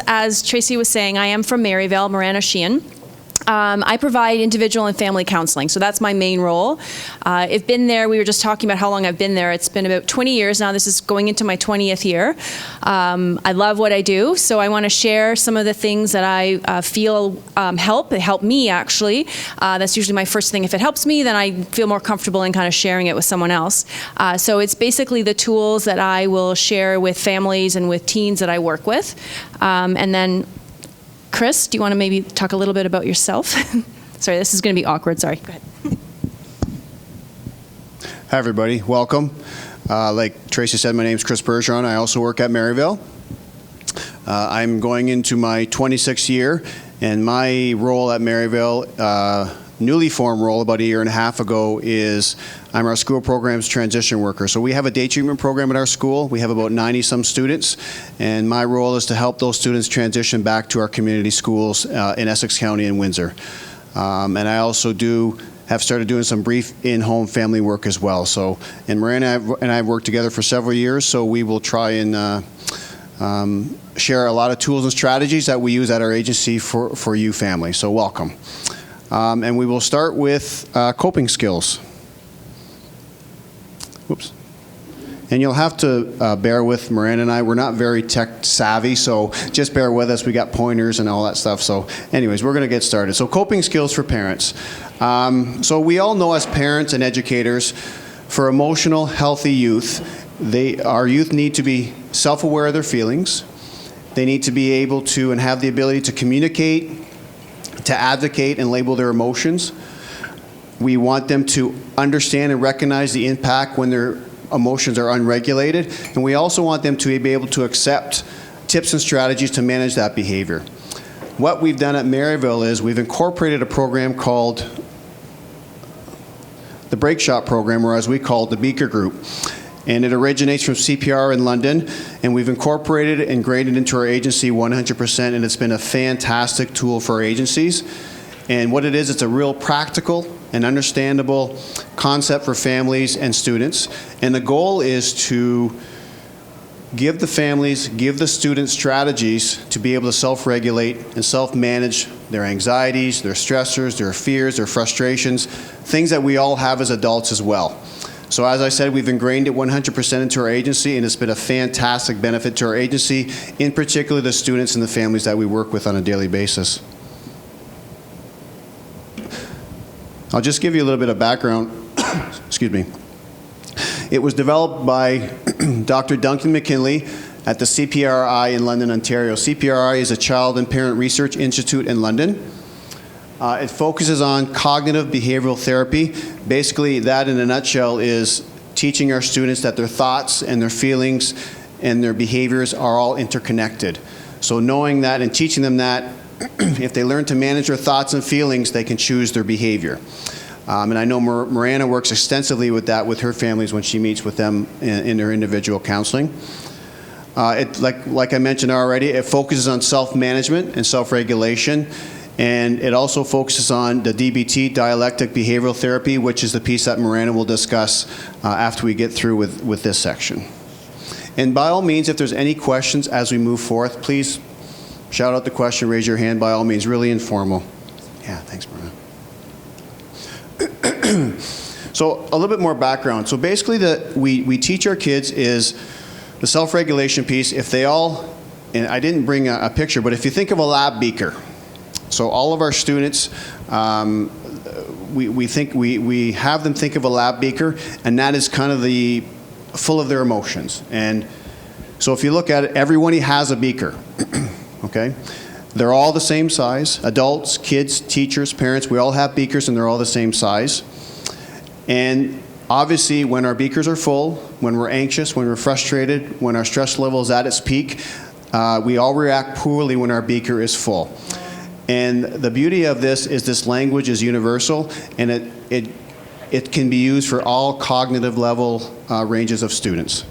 as Tracy was saying, I am from Maryvale, Morana, Sijan. I provide individual and family counseling, so that's my main role. I've been there, we were just talking about how long I've been there. It's been about 20 years now. This is going into my 20th year. I love what I do, so I want to share some of the things that I feel help me, actually. That's usually my first thing. If it helps me, then I feel more comfortable in kind of sharing it with someone else. So it's basically the tools that I will share with families and with teens that I work with. And then Chris, do you want to maybe talk a little bit about yourself? Sorry, this is going to be awkward. Sorry. Go ahead. Hi, everybody. Welcome. Like Tracy said, my name is Chris Bergeron. I also work at Maryvale. I'm going into my 26th year, and my role at Maryvale, newly formed role about a year and a half ago, is I'm our school program's transition worker. So we have a day treatment program at our school. We have about 90-some students, and my role is to help those students transition back to our community schools in Essex County and Windsor. And I also have started doing some brief in-home family work as well. So, and Morana and I have worked together for several years, so we will try and share a lot of tools and strategies that we use at our agency for you families. So welcome. And we will start with coping skills. Whoops. And you'll have to bear with Morana and I. We're not very tech savvy, so just bear with us. We got pointers and all that stuff. So anyways, we're going to get started. So coping skills for parents. So we all know as parents and educators, for emotional, healthy youth, our youth need to be self-aware of their feelings. They need to be able to and have the ability to communicate, to advocate and label their emotions. We want them to understand and recognize the impact when their emotions are unregulated, and we also want them to be able to accept tips and strategies to manage that behavior. What we've done at Maryvale is we've incorporated a program called the Break Shop program, or as we call it, the Beaker Group. And it originates from CPR in London, and we've incorporated it and graded into our agency 100%, and it's been a fantastic tool for our agencies. And what it is, it's a real practical and understandable concept for families and students. And the goal is to give the families, give the students strategies to be able to self-regulate and self-manage their anxieties, their stressors, their fears, their frustrations, things that we all have as adults as well. So as I said, we've ingrained it 100% into our agency, and it's been a fantastic benefit to our agency, in particular the students and the families that we work with on a daily basis. I'll just give you a little bit of background. Excuse me. It was developed by Dr. Duncan McKinley at the CPRI in London, Ontario. CPRI is a Child and Parent Research Institute in London. It focuses on cognitive behavioral therapy. Basically, that in a nutshell is teaching our students that their thoughts and their feelings and their behaviors are all interconnected. So knowing that and teaching them that, if they learn to manage their thoughts and feelings, they can choose their behavior. And I know Morana works extensively with that with her families when she meets with them in their individual counseling. Like I mentioned already, it focuses on self-management and self-regulation. And it also focuses on the DBT, dialectic behavioral therapy, which is the piece that Morana will discuss after we get through with this section. And by all means, if there's any questions as we move forth, please shout out the question, raise your hand by all means, really informal. Yeah, thanks, Morana. So a little bit more background. So basically we teach our kids is the self-regulation piece. If they all, and I didn't bring a picture, but if you think of a lab beaker, so all of our students, we have them think of a lab beaker, and that is kind of full of their emotions. And so if you look at it, everyone has a beaker, okay? They're all the same size, adults, kids, teachers, parents, we all have beakers and they're all the same size. And obviously when our beakers are full, when we're anxious, when we're frustrated, when our stress level is at its peak, we all react poorly when our beaker is full. And the beauty of this is this language is universal, and it can be used for all cognitive level ranges of students.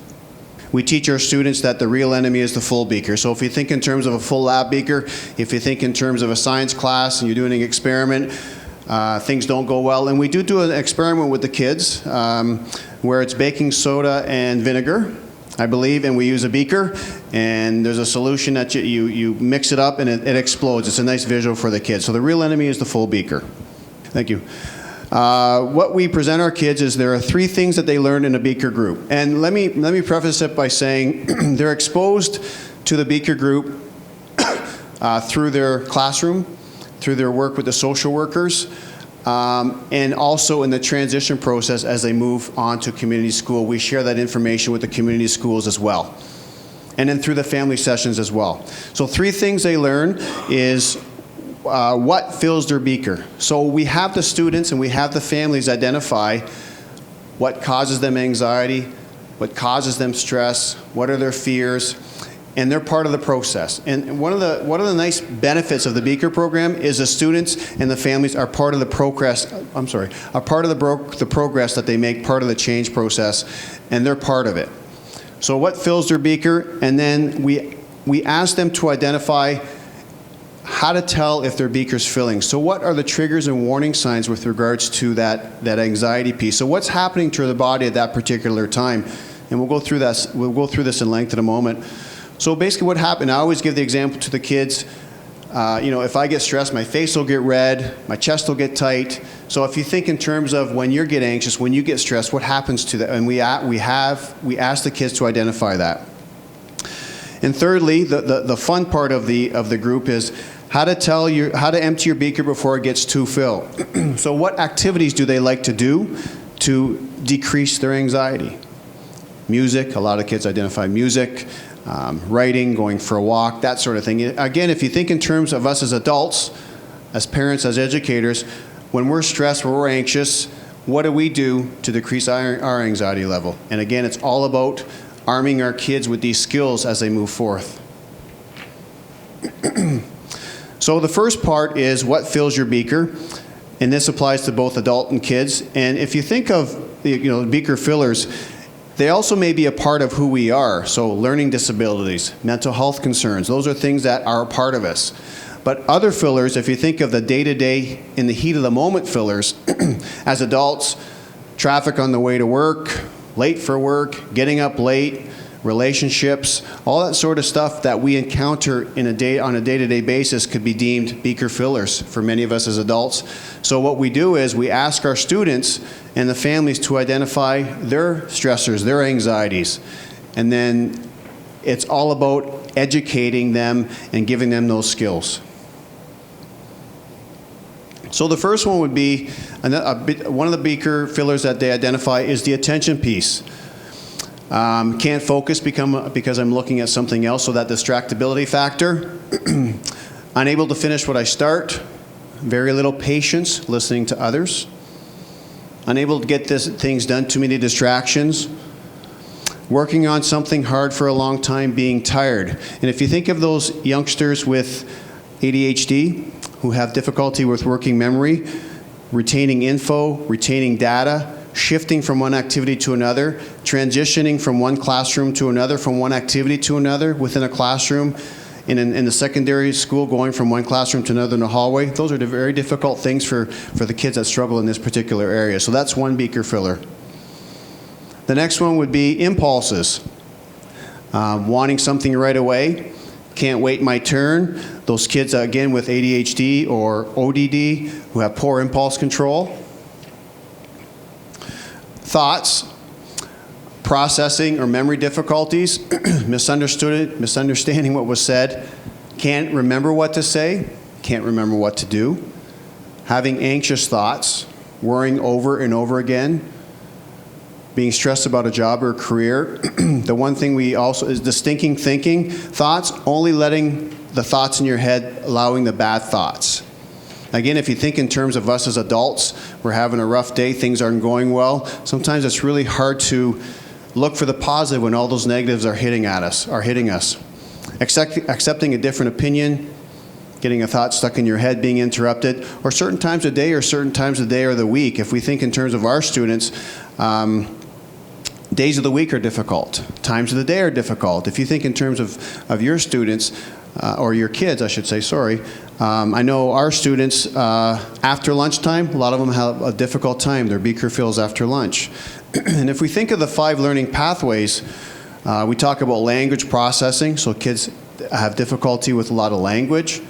We teach our students that the real enemy is the full beaker. So if you think in terms of a full lab beaker, if you think in terms of a science class and you're doing an experiment, things don't go well. And we do an experiment with the kids where it's baking soda and vinegar. I believe, and we use a beaker, and there's a solution that you mix it up and it explodes. It's a nice visual for the kids. So the real enemy is the full beaker. Thank you. What we present our kids is there are 3 things that they learn in a beaker group. And let me preface it by saying they're exposed to the beaker group through their classroom, through their work with the social workers, and also in the transition process as they move on to community school. We share that information with the community schools as well. And then through the family sessions as well. So 3 things they learn is what fills their beaker. So we have the students and we have the families identify what causes them anxiety, what causes them stress, what are their fears, and they're part of the process. And one of the nice benefits of the beaker program is the students and the families are part of the progress. Are part of the progress that they make, part of the change process, and they're part of it. So what fills their beaker, and then we ask them to identify how to tell if their beaker's filling. So what are the triggers and warning signs with regards to that anxiety piece? So what's happening to the body at that particular time? And we'll go through this in length in a moment. So basically what happened, I always give the example to the kids, if I get stressed, my face will get red, my chest will get tight. So if you think in terms of when you get anxious, when you get stressed, what happens to that? And we ask the kids to identify that. And thirdly, the fun part of the group is how to empty your beaker before it gets too full. So what activities do they like to do to decrease their anxiety? Music, a lot of kids identify music, writing, going for a walk, that sort of thing. Again, if you think in terms of us as adults, as parents, as educators, when we're stressed, when we're anxious, what do we do to decrease our anxiety level? And again, it's all about arming our kids with these skills as they move forth. So the first part is what fills your beaker, and this applies to both adult and kids. And if you think of beaker fillers, they also may be a part of who we are. So learning disabilities, mental health concerns, those are things that are a part of us. But other fillers, if you think of the day-to-day, in the heat of the moment fillers, as adults, traffic on the way to work, late for work, getting up late, relationships, all that sort of stuff that we encounter on a day-to-day basis could be deemed beaker fillers for many of us as adults. So what we do is we ask our students and the families to identify their stressors, their anxieties, and then it's all about educating them and giving them those skills. So the first one would be, one of the beaker fillers that they identify is the attention piece. Can't focus because I'm looking at something else, so that distractibility factor. Unable to finish what I start. Very little patience listening to others. Unable to get things done, too many distractions. Working on something hard for a long time, being tired. And if you think of those youngsters with ADHD who have difficulty with working memory, retaining info, retaining data, shifting from one activity to another, transitioning from one classroom to another, from one activity to another within a classroom, in the secondary school, going from one classroom to another in the hallway, those are the very difficult things for the kids that struggle in this particular area. So that's one beaker filler. The next one would be impulses. Wanting something right away, can't wait my turn. Those kids, again, with ADHD or ODD who have poor impulse control. Thoughts, processing or memory difficulties, misunderstanding what was said, can't remember what to say, can't remember what to do, having anxious thoughts, worrying over and over again, being stressed about a job or a career. The one thing we also is the stinking thinking thoughts, only letting the thoughts in your head, allowing the bad thoughts. Again, if you think in terms of us as adults, we're having a rough day, things aren't going well, sometimes it's really hard to look for the positive when all those negatives are hitting us. Accepting a different opinion, getting a thought stuck in your head, being interrupted, or certain times of day or certain times of the day or the week. If we think in terms of our students, days of the week are difficult. Times of the day are difficult. If you think in terms of your students, or your kids, I should say, sorry. I know our students, after lunchtime, a lot of them have a difficult time. Their beaker fills after lunch. And if we think of the 5 learning pathways, We talk about language processing, so kids have difficulty with a lot of language,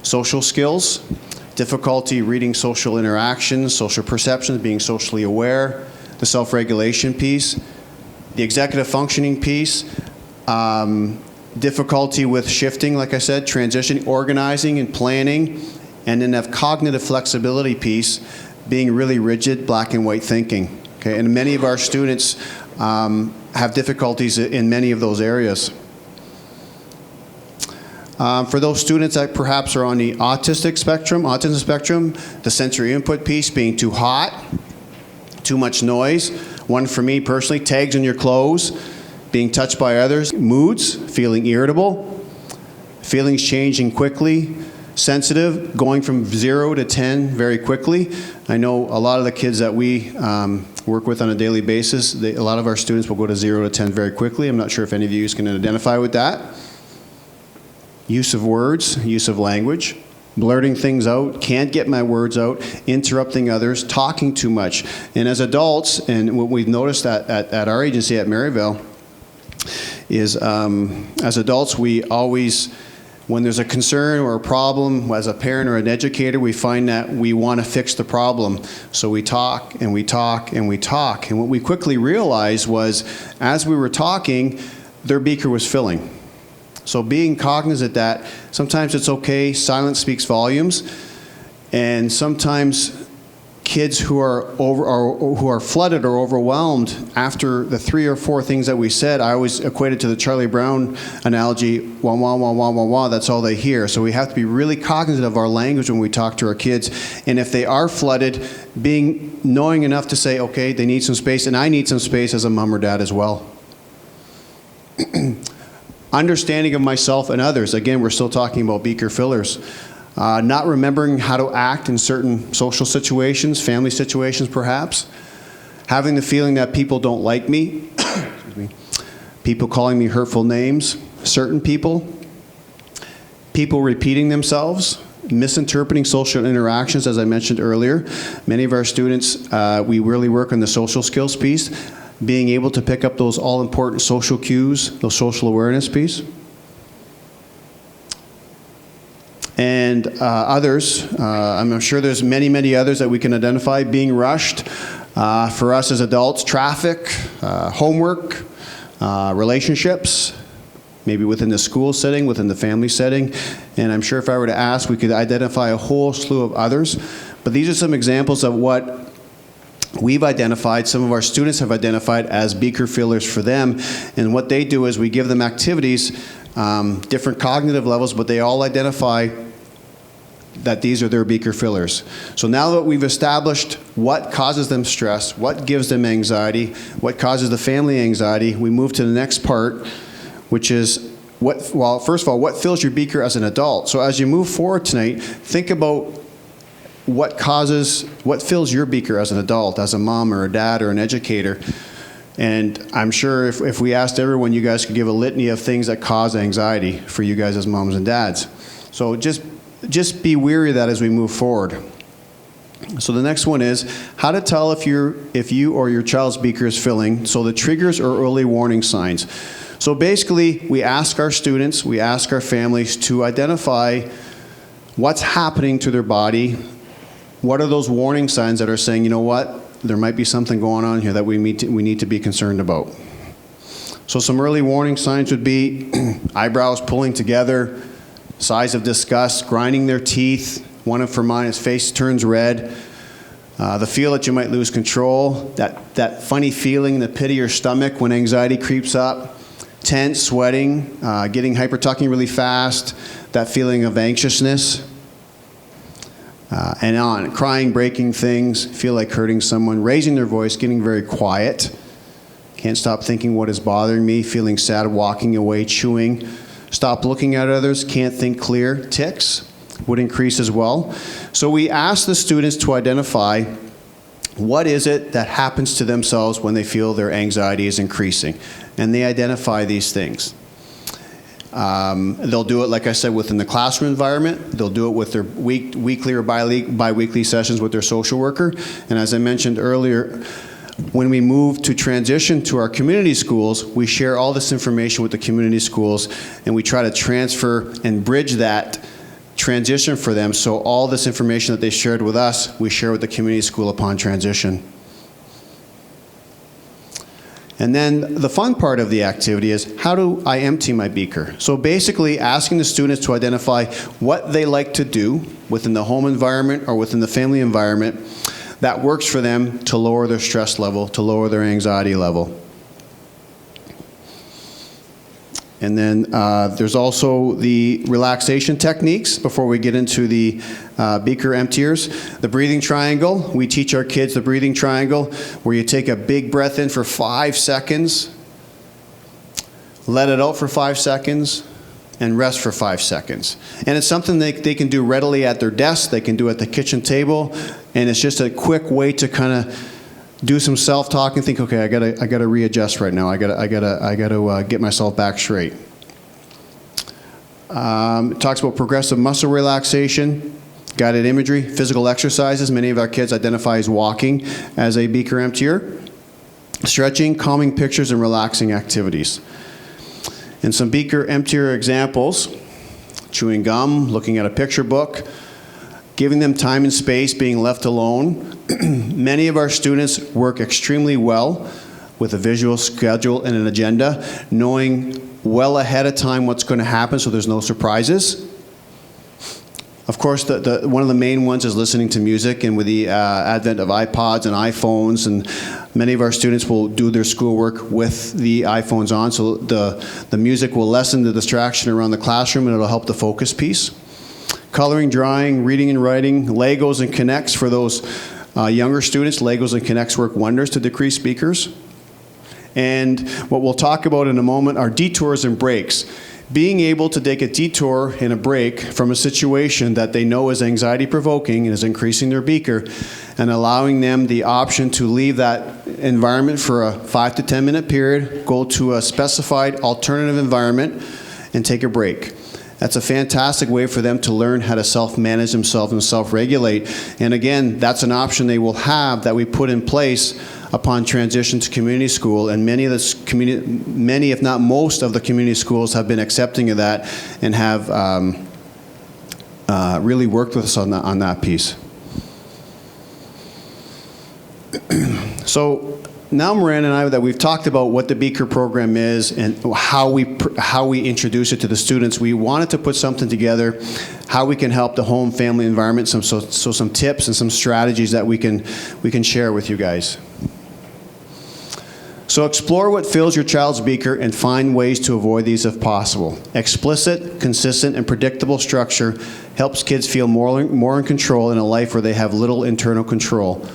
social skills, difficulty reading social interactions, social perceptions, being socially aware, the self-regulation piece, the executive functioning piece, difficulty with shifting, like I said, transitioning, organizing and planning, and then that cognitive flexibility piece, being really rigid, black and white thinking. Okay, and many of our students have difficulties in many of those areas. For those students that perhaps are on the autism spectrum, the sensory input piece being too hot, too much noise. One for me personally, tags on your clothes, being touched by others, moods, feeling irritable, feelings changing quickly, sensitive, going from 0 to 10 very quickly. I know a lot of the kids that we work with on a daily basis, a lot of our students will go to 0 to 10 very quickly. I'm not sure if any of you can identify with that. Use of words, use of language, blurting things out, can't get my words out, interrupting others, talking too much. And as adults, and what we've noticed at our agency at Maryvale is as adults, we always, when there's a concern or a problem, as a parent or an educator, we find that we want to fix the problem. So we talk and we talk and we talk. And what we quickly realized was, as we were talking, their beaker was filling. So being cognizant that sometimes it's okay, silence speaks volumes, and sometimes kids who are flooded or overwhelmed after the 3 or 4 things that we said, I always equated to the Charlie Brown analogy, wah, wah, wah, wah, wah, wah, that's all they hear. So we have to be really cognizant of our language when we talk to our kids, and if they are flooded, knowing enough to say, okay, they need some space, and I need some space as a mom or dad as well. Understanding of myself and others. Again, we're still talking about beaker fillers. Not remembering how to act in certain social situations, family situations perhaps. Having the feeling that people don't like me. Excuse me. People calling me hurtful names. Certain people. People repeating themselves. Misinterpreting social interactions, as I mentioned earlier. Many of our students, we really work on the social skills piece. Being able to pick up those all-important social cues, those social awareness piece. And others, I'm sure there's many, many others that we can identify. Being rushed, for us as adults, traffic, homework, relationships, maybe within the school setting, within the family setting. And I'm sure if I were to ask, we could identify a whole slew of others. But these are some examples of what we've identified, some of our students have identified as beaker fillers for them. And what they do is we give them activities, different cognitive levels, but they all identify that these are their beaker fillers. So now that we've established what causes them stress, what gives them anxiety, what causes the family anxiety, we move to the next part, which is, first of all, what fills your beaker as an adult? So as you move forward tonight, think about what fills your beaker as an adult, as a mom or a dad or an educator. And I'm sure if we asked everyone, you guys could give a litany of things that cause anxiety for you guys as moms and dads. So just be wary of that as we move forward. So the next one is how to tell if you or your child's beaker is filling. So the triggers or early warning signs. So basically, we ask our students, we ask our families to identify what's happening to their body. What are those warning signs that are saying, you know what, there might be something going on here that we need to be concerned about. So some early warning signs would be eyebrows pulling together, sighs of disgust, grinding their teeth. One for mine, his face turns red. The feel that you might lose control, that funny feeling in the pit of your stomach when anxiety creeps up, tense, sweating, getting hypertucking really fast, that feeling of anxiousness. And on, crying, breaking things, feel like hurting someone, raising their voice, getting very quiet, can't stop thinking what is bothering me, feeling sad, walking away, chewing, stop looking at others, can't think clear, tics would increase as well. So we ask the students to identify what is it that happens to themselves when they feel their anxiety is increasing, and they identify these things. They'll do it, like I said, within the classroom environment. They'll do it with their weekly or bi-weekly sessions with their social worker. And as I mentioned earlier, when we move to transition to our community schools, we share all this information with the community schools, and we try to transfer and bridge that transition for them, so all this information that they shared with us, we share with the community school upon transition. And then the fun part of the activity is, how do I empty my beaker? So basically asking the students to identify what they like to do within the home environment or within the family environment that works for them to lower their stress level, to lower their anxiety level. And then there's also the relaxation techniques before we get into the beaker emptiers. The breathing triangle, we teach our kids the breathing triangle, where you take a big breath in for 5 seconds, let it out for 5 seconds, and rest for 5 seconds. And it's something they can do readily at their desk, they can do at the kitchen table, and it's just a quick way to kind of do some self-talk and think, okay, I gotta readjust right now. I gotta get myself back straight. It talks about progressive muscle relaxation, guided imagery, physical exercises. Many of our kids identify as walking as a beaker emptier. Stretching, calming pictures, and relaxing activities. And some beaker emptier examples: chewing gum, looking at a picture book, giving them time and space, being left alone. Many of our students work extremely well with a visual schedule and an agenda, knowing well ahead of time what's going to happen so there's no surprises. Of course, one of the main ones is listening to music, and with the advent of iPods and iPhones, and many of our students will do their schoolwork with the iPhones on, so the music will lessen the distraction around the classroom, and it'll help the focus piece. Coloring, drawing, reading and writing, Legos and Connects for those younger students. Legos and Connects work wonders to decrease speakers. And what we'll talk about in a moment are detours and breaks. Being able to take a detour and a break from a situation that they know is anxiety provoking and is increasing their beaker, and allowing them the option to leave that environment for a 5 to 10 minute period, go to a specified alternative environment, and take a break. That's a fantastic way for them to learn how to self-manage themselves and self-regulate. And again, that's an option they will have that we put in place upon transition to community school. And many, if not most, of the community schools have been accepting of that and have really worked with us on that piece. So now Morana and I, that we've talked about what the beaker program is and how we introduce it to the students, we wanted to put something together, how we can help the home family environment, some tips and some strategies that we can share with you guys. So explore what fills your child's beaker and find ways to avoid these if possible. Explicit, consistent, and predictable structure helps kids feel more in control in a life where they have little internal control.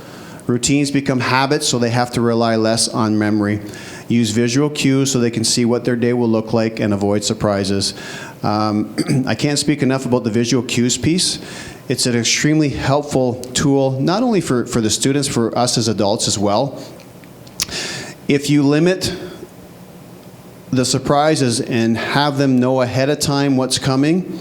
Routines become habits, so they have to rely less on memory. Use visual cues so they can see what their day will look like and avoid surprises. I can't speak enough about the visual cues piece. It's an extremely helpful tool, not only for the students, for us as adults as well. If you limit the surprises and have them know ahead of time what's coming,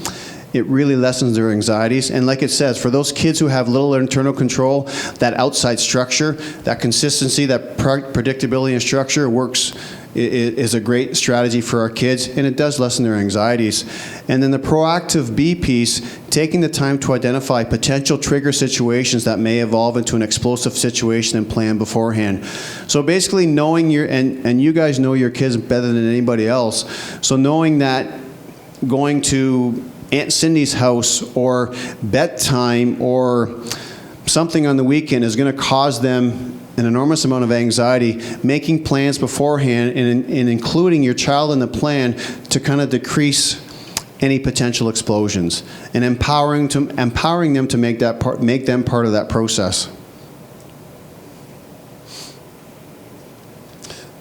it really lessens their anxieties. And like it says, for those kids who have little internal control, that outside structure, that consistency, that predictability and structure is a great strategy for our kids, and it does lessen their anxieties. And then the proactive B piece, taking the time to identify potential trigger situations that may evolve into an explosive situation and plan beforehand. So basically knowing and you guys know your kids better than anybody else, so knowing that going to Aunt Cindy's house or bedtime or something on the weekend is going to cause them an enormous amount of anxiety, making plans beforehand and including your child in the plan to kind of decrease any potential explosions, and empowering them to make them part of that process.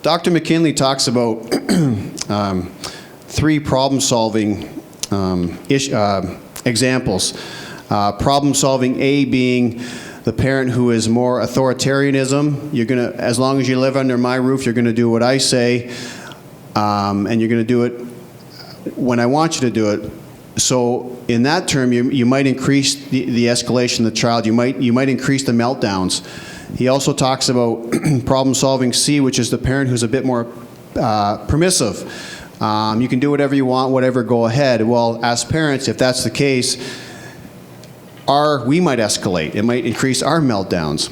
Dr. McKinley talks about 3 problem-solving examples. Problem-solving A being the parent who is more authoritarianism. You're gonna, as long as you live under my roof, you're gonna do what I say, and you're gonna do it when I want you to do it. So in that term, you might increase the escalation of the child. You might increase the meltdowns. He also talks about problem-solving C, which is the parent who's a bit more permissive. You can do whatever you want, whatever, go ahead. Well, as parents, if that's the case, we might escalate. It might increase our meltdowns.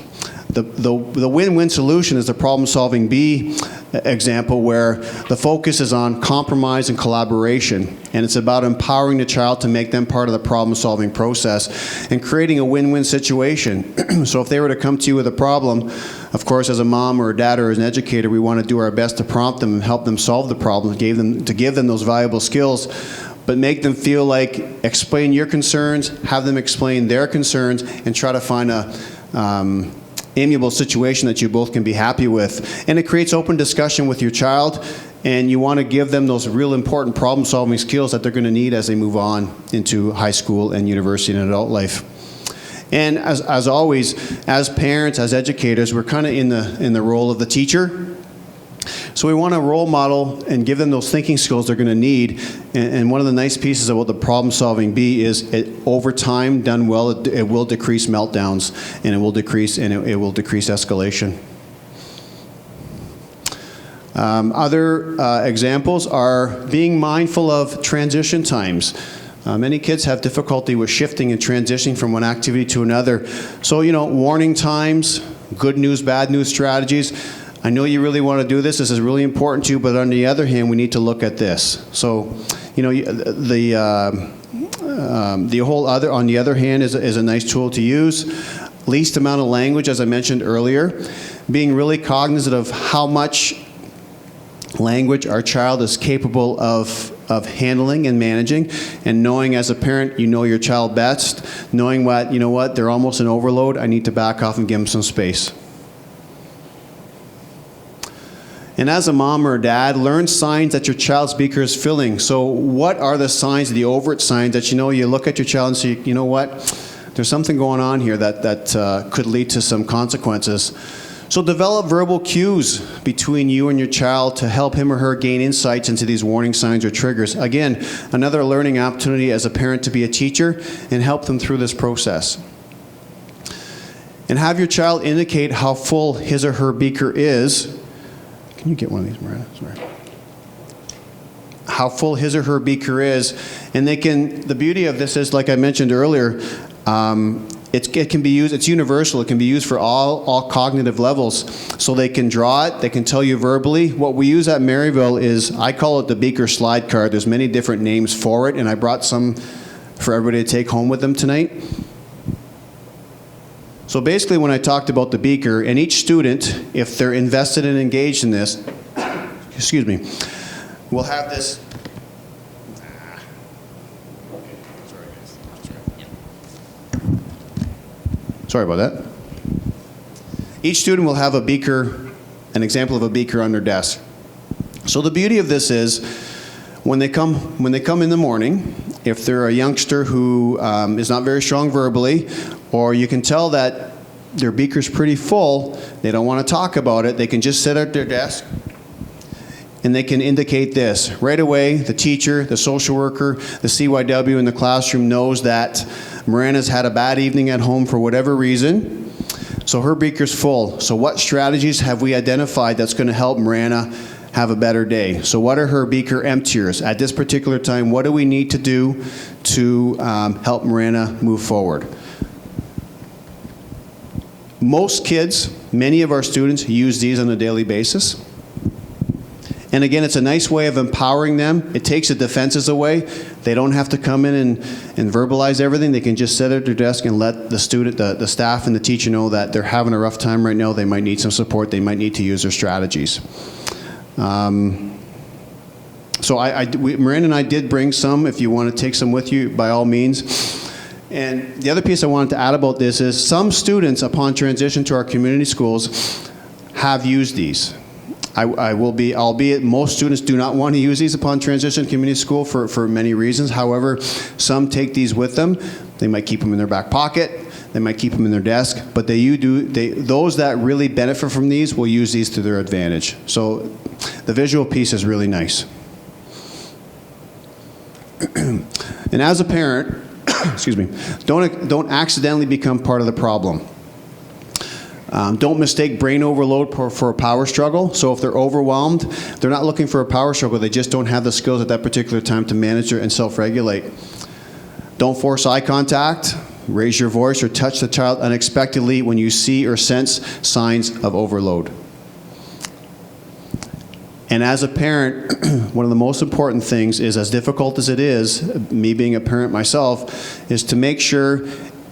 The win-win solution is the problem-solving B example, where the focus is on compromise and collaboration, and it's about empowering the child to make them part of the problem-solving process and creating a win-win situation. So if they were to come to you with a problem, of course, as a mom or a dad or as an educator, we want to do our best to prompt them and help them solve the problem, to give them those valuable skills, but make them feel like, explain your concerns, have them explain their concerns, and try to find a amiable situation that you both can be happy with. And it creates open discussion with your child, and you want to give them those real important problem-solving skills that they're going to need as they move on into high school and university and adult life. And as always, as parents, as educators, we're kind of in the role of the teacher. So we want to role model and give them those thinking skills they're going to need. And one of the nice pieces about the problem-solving B is, over time, done well, it will decrease meltdowns, and it will decrease escalation. Other examples are being mindful of transition times. Many kids have difficulty with shifting and transitioning from one activity to another. So, warning times, good news, bad news strategies. I know you really want to do this. This is really important to you, but on the other hand, we need to look at this. So, the whole other, on the other hand, is a nice tool to use. Least amount of language, as I mentioned earlier. Being really cognizant of how much language our child is capable of handling and managing, and knowing as a parent, you know your child best, knowing what, they're almost an overload, I need to back off and give them some space. And as a mom or a dad, learn signs that your child's beaker is filling. So what are the signs, the overt signs that you look at your child and say, you know what, there's something going on here that could lead to some consequences. So develop verbal cues between you and your child to help him or her gain insights into these warning signs or triggers. Again, another learning opportunity as a parent to be a teacher and help them through this process. And have your child indicate how full his or her beaker is. Can you get one of these, Morana? Sorry. How full his or her beaker is, and the beauty of this is, like I mentioned earlier, it can be used, it's universal, it can be used for all cognitive levels. So they can draw it, they can tell you verbally. What we use at Maryvale is, I call it the beaker slide card. There's many different names for it, and I brought some for everybody to take home with them tonight. So basically, when I talked about the beaker, and each student, if they're invested and engaged in this, will have this. Sorry about that. Each student will have a beaker, an example of a beaker on their desk. So the beauty of this is, when they come in the morning, if they're a youngster who is not very strong verbally, or you can tell that their beaker's pretty full, they don't want to talk about it, they can just sit at their desk and they can indicate this. Right away, the teacher, the social worker, the CYW in the classroom knows that Morana's had a bad evening at home for whatever reason, so her beaker's full. So what strategies have we identified that's going to help Morana have a better day? So what are her beaker emptiers? At this particular time, what do we need to do to help Morana move forward? Most kids, many of our students, use these on a daily basis. And again, it's a nice way of empowering them. It takes the defenses away. They don't have to come in and verbalize everything. They can just sit at their desk and let the student, the staff and the teacher know that they're having a rough time right now. They might need some support. They might need to use their strategies. So Miranda and I did bring some. If you want to take some with you, by all means. And the other piece I wanted to add about this is some students, upon transition to our community schools, have used these. Albeit most students do not want to use these upon transition to community school for many reasons. However, some take these with them. They might keep them in their back pocket. They might keep them in their desk. But those that really benefit from these will use these to their advantage. So the visual piece is really nice. And as a parent, excuse me, don't accidentally become part of the problem. Don't mistake brain overload for a power struggle. So if they're overwhelmed, they're not looking for a power struggle. They just don't have the skills at that particular time to manage and self-regulate. Don't force eye contact, raise your voice, or touch the child unexpectedly when you see or sense signs of overload. And as a parent, one of the most important things is, as difficult as it is, me being a parent myself, is to make sure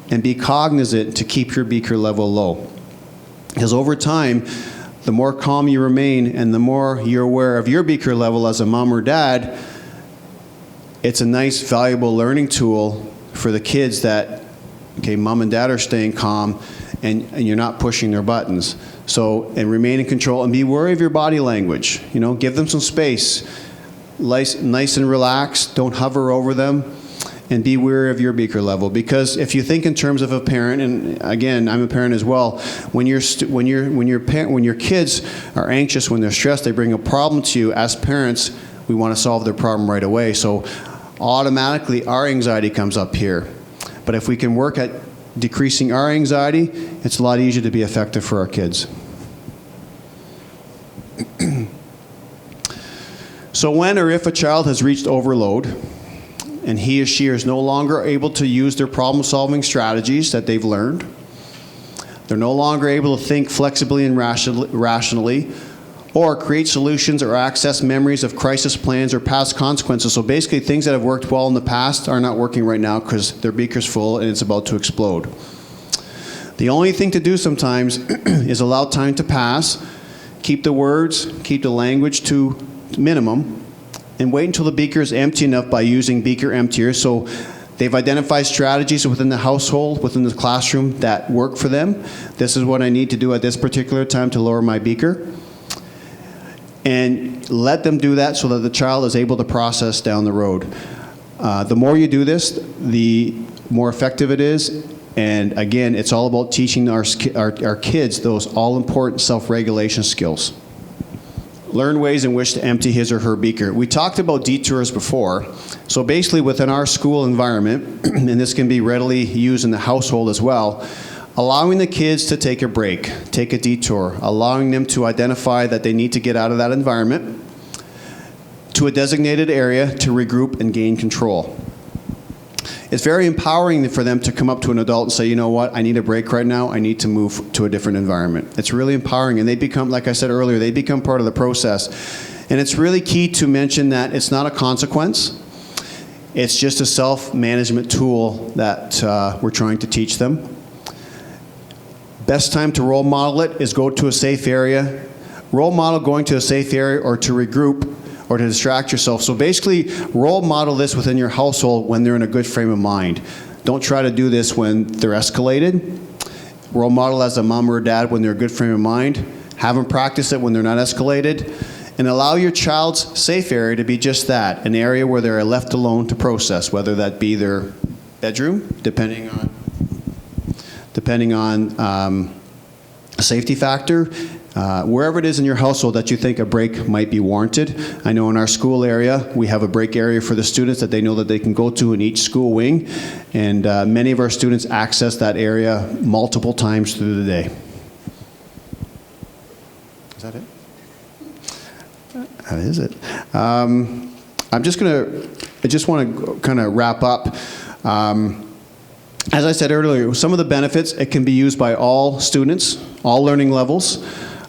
and be cognizant to keep your beaker level low. Because over time, the more calm you remain and the more you're aware of your beaker level as a mom or dad, it's a nice, valuable learning tool for the kids that, okay, mom and dad are staying calm and you're not pushing their buttons. So, and remain in control and be wary of your body language. You know, give them some space. Nice and relaxed. Don't hover over them. And be wary of your beaker level. Because if you think in terms of a parent, and again, I'm a parent as well, when your kids are anxious, when they're stressed, they bring a problem to you. As parents, we want to solve their problem right away. So automatically our anxiety comes up here. But if we can work at decreasing our anxiety, it's a lot easier to be effective for our kids. So when or if a child has reached overload, and he or she is no longer able to use their problem-solving strategies that they've learned, they're no longer able to think flexibly and rationally, or create solutions or access memories of crisis plans or past consequences. So basically, things that have worked well in the past are not working right now because their beaker's full and it's about to explode. The only thing to do sometimes is allow time to pass, keep the words, keep the language to minimum, and wait until the beaker is empty enough by using beaker emptiers. So they've identified strategies within the household, within the classroom that work for them. This is what I need to do at this particular time to lower my beaker. And let them do that so that the child is able to process down the road. The more you do this, the more effective it is. And again, it's all about teaching our kids those all-important self-regulation skills. Learn ways in which to empty his or her beaker. We talked about detours before. So basically within our school environment, and this can be readily used in the household as well, allowing the kids to take a break, take a detour, allowing them to identify that they need to get out of that environment to a designated area to regroup and gain control. It's very empowering for them to come up to an adult and say, you know what, I need a break right now, I need to move to a different environment. It's really empowering, and they become, like I said earlier, they become part of the process. And it's really key to mention that it's not a consequence, it's just a self-management tool that we're trying to teach them. Best time to role model it is go to a safe area. Role model going to a safe area or to regroup or to distract yourself. So basically, role model this within your household when they're in a good frame of mind. Don't try to do this when they're escalated. Role model as a mom or a dad when they're in a good frame of mind. Have them practice it when they're not escalated. And allow your child's safe area to be just that, an area where they're left alone to process, whether that be their bedroom, depending on a safety factor, wherever it is in your household that you think a break might be warranted. I know in our school area, we have a break area for the students that they know that they can go to in each school wing, and many of our students access that area multiple times through the day. Is that it? That is it. I just want to kind of wrap up. As I said earlier, some of the benefits, it can be used by all students, all learning levels,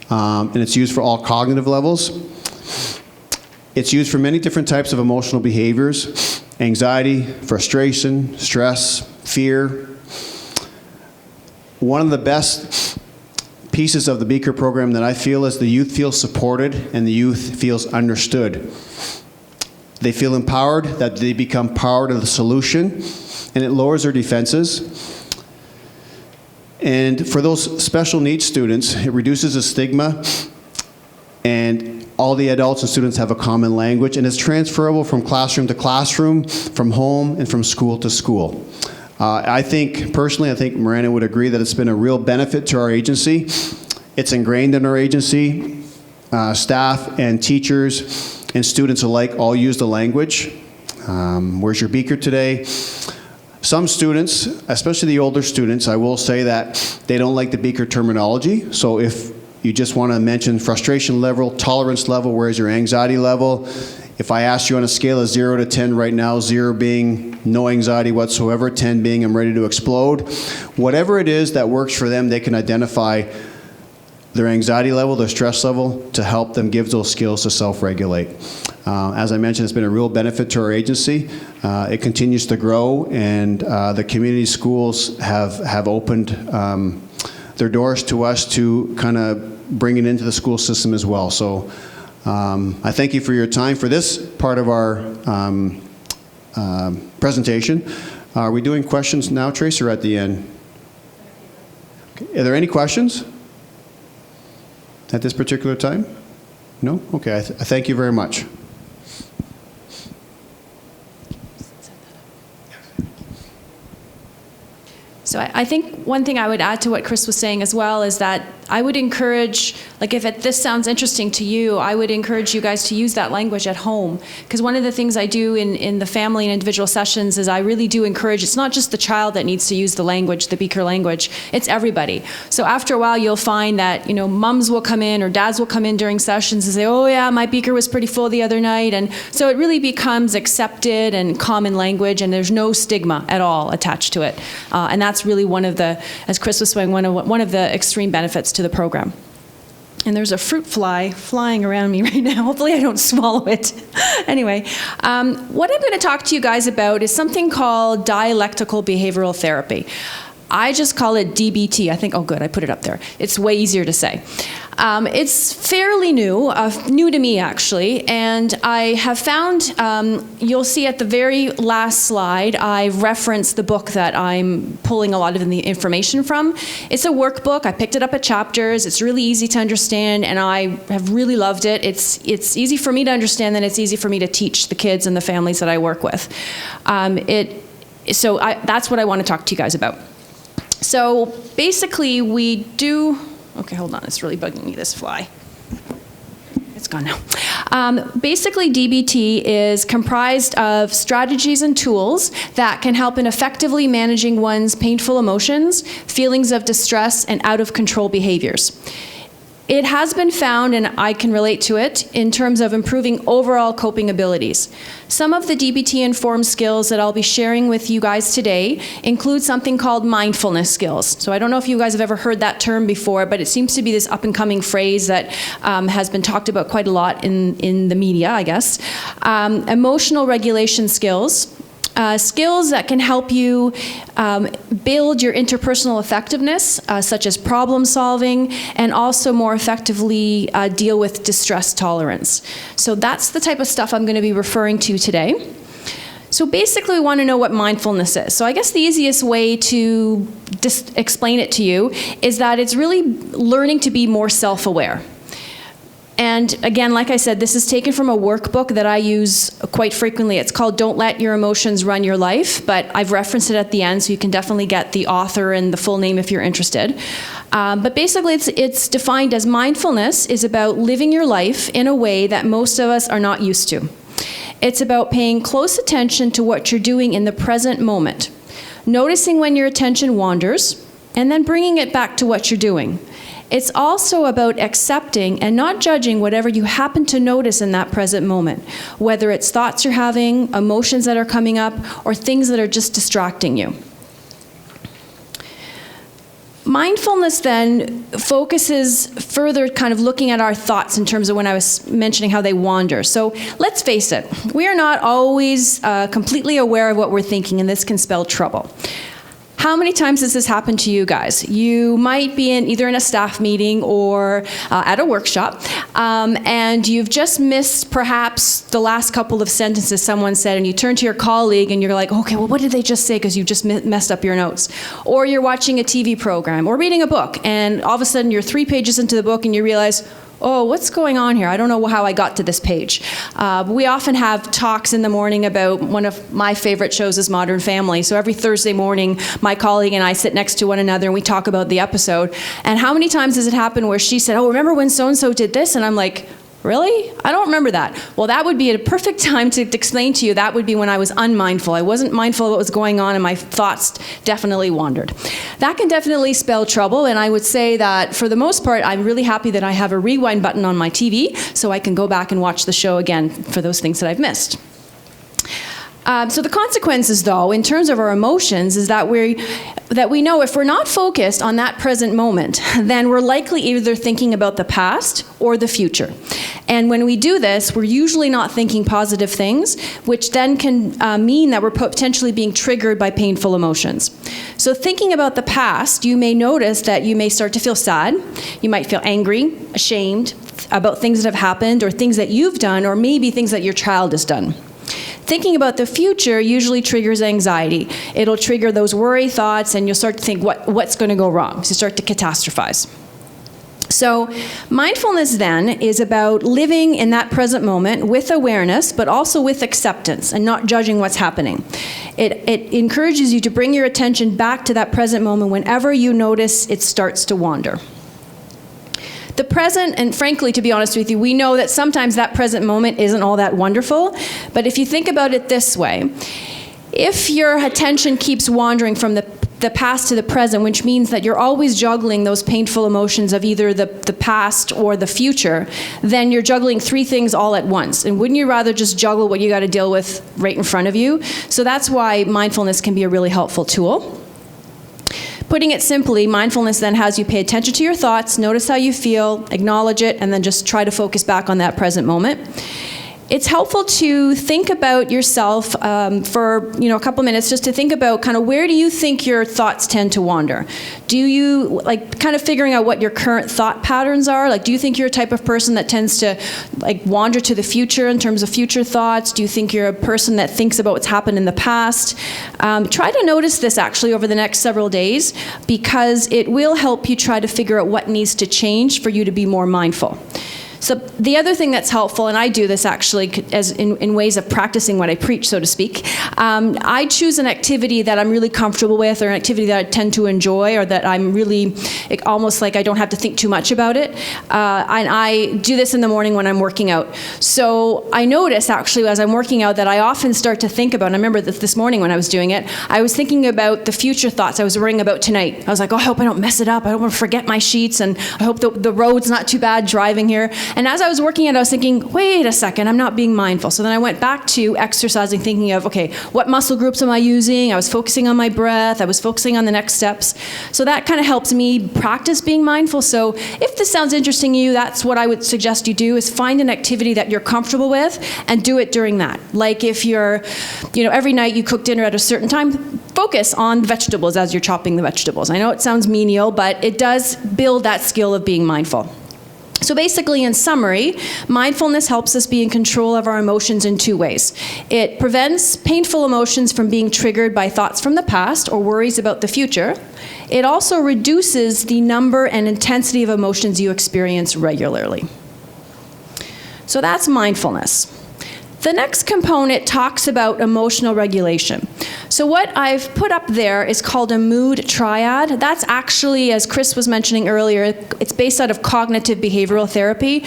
and it's used for all cognitive levels. It's used for many different types of emotional behaviors: anxiety, frustration, stress, fear. One of the best pieces of the Beaker program that I feel is the youth feels supported and the youth feels understood. They feel empowered, that they become part of the solution, and it lowers their defenses. And for those special needs students, it reduces the stigma, and all the adults and students have a common language, and it's transferable from classroom to classroom, from home, and from school to school. I think Morana would agree that it's been a real benefit to our agency. It's ingrained in our agency. Staff and teachers and students alike all use the language. Where's your beaker today? Some students, especially the older students, I will say that they don't like the beaker terminology. So if you just want to mention frustration level, tolerance level, where's your anxiety level? If I asked you on a scale of 0 to 10 right now, 0 being no anxiety whatsoever, 10 being I'm ready to explode, whatever it is that works for them, they can identify their anxiety level, their stress level, to help them give those skills to self-regulate. As I mentioned, it's been a real benefit to our agency. It continues to grow, and the community schools have opened their doors to us to kind of bring it into the school system as well. So I thank you for your time for this part of our presentation. Are we doing questions now, Trace, or at the end? Okay. Are there any questions at this particular time? No? Okay, I thank you very much. So I think one thing I would add to what Chris was saying as well is that I would encourage, like if this sounds interesting to you, I would encourage you guys to use that language at home. Because one of the things I do in the family and individual sessions is I really do encourage, it's not just the child that needs to use the language, the beaker language, it's everybody. So after a while you'll find that, you know, mums will come in or dads will come in during sessions and say, oh yeah, my beaker was pretty full the other night. And so it really becomes accepted and common language, and there's no stigma at all attached to it. And that's really one of the, as Chris was saying, one of the extreme benefits to the program. And there's a fruit fly flying around me right now. Hopefully I don't swallow it. Anyway, what I'm going to talk to you guys about is something called dialectical behavioral therapy. I just call it DBT. I think, oh good, I put it up there. It's way easier to say. It's fairly new, new to me actually, and I have found, you'll see at the very last slide, I referenced the book that I'm pulling a lot of the information from. It's a workbook. I picked it up at Chapters. It's really easy to understand, and I have really loved it. It's easy for me to understand, and it's easy for me to teach the kids and the families that I work with. That's what I want to talk to you guys about. So basically we do, okay, hold on, it's really bugging me, this fly. It's gone now. Basically, DBT is comprised of strategies and tools that can help in effectively managing one's painful emotions, feelings of distress, and out-of-control behaviors. It has been found, and I can relate to it, in terms of improving overall coping abilities. Some of the DBT-informed skills that I'll be sharing with you guys today include something called mindfulness skills. So I don't know if you guys have ever heard that term before, but it seems to be this up-and-coming phrase that has been talked about quite a lot in the media, I guess. Emotional regulation skills. Skills that can help you build your interpersonal effectiveness, such as problem solving, and also more effectively deal with distress tolerance. So that's the type of stuff I'm going to be referring to today. So basically we want to know what mindfulness is. So I guess the easiest way to just explain it to you is that it's really learning to be more self-aware. And again, like I said, this is taken from a workbook that I use quite frequently. It's called Don't Let Your Emotions Run Your Life, but I've referenced it at the end, so you can definitely get the author and the full name if you're interested. But basically, it's defined as mindfulness is about living your life in a way that most of us are not used to. It's about paying close attention to what you're doing in the present moment, noticing when your attention wanders, and then bringing it back to what you're doing. It's also about accepting and not judging whatever you happen to notice in that present moment, whether it's thoughts you're having, emotions that are coming up, or things that are just distracting you. Mindfulness then focuses further kind of looking at our thoughts in terms of when I was mentioning how they wander. So let's face it, we are not always completely aware of what we're thinking, and this can spell trouble. How many times has this happened to you guys? You might be either in a staff meeting or at a workshop, and you've just missed perhaps the last couple of sentences someone said, and you turn to your colleague and you're like, okay, well, what did they just say? Because you just messed up your notes. Or you're watching a TV program or reading a book, and all of a sudden you're 3 pages into the book and you realize, oh, what's going on here? I don't know how I got to this page. We often have talks in the morning about, one of my favorite shows is Modern Family. So every Thursday morning, my colleague and I sit next to one another and we talk about the episode. And how many times has it happened where she said, oh, remember when so-and-so did this? And I'm like, Really? I don't remember that. Well, that would be a perfect time to explain to you that would be when I was unmindful. I wasn't mindful of what was going on, and my thoughts definitely wandered. That can definitely spell trouble, and I would say that for the most part, I'm really happy that I have a rewind button on my TV so I can go back and watch the show again for those things that I've missed. So the consequences, though, in terms of our emotions, is that we know if we're not focused on that present moment, then we're likely either thinking about the past or the future. And when we do this, we're usually not thinking positive things, which then can mean that we're potentially being triggered by painful emotions. So thinking about the past, you may notice that you may start to feel sad, you might feel angry, ashamed about things that have happened, or things that you've done, or maybe things that your child has done. Thinking about the future usually triggers anxiety. It'll trigger those worry thoughts, and you'll start to think what's going to go wrong. So you start to catastrophize. So mindfulness then is about living in that present moment with awareness, but also with acceptance and not judging what's happening. It encourages you to bring your attention back to that present moment whenever you notice it starts to wander. The present, and frankly, to be honest with you, we know that sometimes that present moment isn't all that wonderful, but if you think about it this way, if your attention keeps wandering from the past to the present, which means that you're always juggling those painful emotions of either the past or the future, then you're juggling three things all at once. And wouldn't you rather just juggle what you got to deal with right in front of you? So that's why mindfulness can be a really helpful tool. Putting it simply, mindfulness then has you pay attention to your thoughts, notice how you feel, acknowledge it, and then just try to focus back on that present moment. It's helpful to think about yourself for a couple minutes, just to think about kind of where do you think your thoughts tend to wander? Do you, kind of figuring out what your current thought patterns are? Do you think you're a type of person that tends to wander to the future in terms of future thoughts? Do you think you're a person that thinks about what's happened in the past? Try to notice this actually over the next several days, because it will help you try to figure out what needs to change for you to be more mindful. So the other thing that's helpful, and I do this actually as in ways of practicing what I preach, so to speak, I choose an activity that I'm really comfortable with, or an activity that I tend to enjoy, or that I'm really, almost like I don't have to think too much about it. And I do this in the morning when I'm working out. So I notice actually as I'm working out that I often start to think about, and I remember this morning when I was doing it, I was thinking about the future thoughts I was worrying about tonight. I was like, oh, I hope I don't mess it up. I don't want to forget my sheets, and I hope the road's not too bad driving here. And as I was working it, I was thinking, wait a second, I'm not being mindful. So then I went back to exercising, thinking of, okay, what muscle groups am I using? I was focusing on my breath. I was focusing on the next steps. So that kind of helps me practice being mindful. So if this sounds interesting to you, that's what I would suggest you do, is find an activity that you're comfortable with and do it during that. Like if you're, every night you cook dinner at a certain time, focus on the vegetables as you're chopping the vegetables. I know it sounds menial, but it does build that skill of being mindful. So basically, in summary, mindfulness helps us be in control of our emotions in two ways. It prevents painful emotions from being triggered by thoughts from the past or worries about the future. It also reduces the number and intensity of emotions you experience regularly. So that's mindfulness. The next component talks about emotional regulation. So what I've put up there is called a mood triad. That's actually, as Chris was mentioning earlier, it's based out of cognitive behavioral therapy.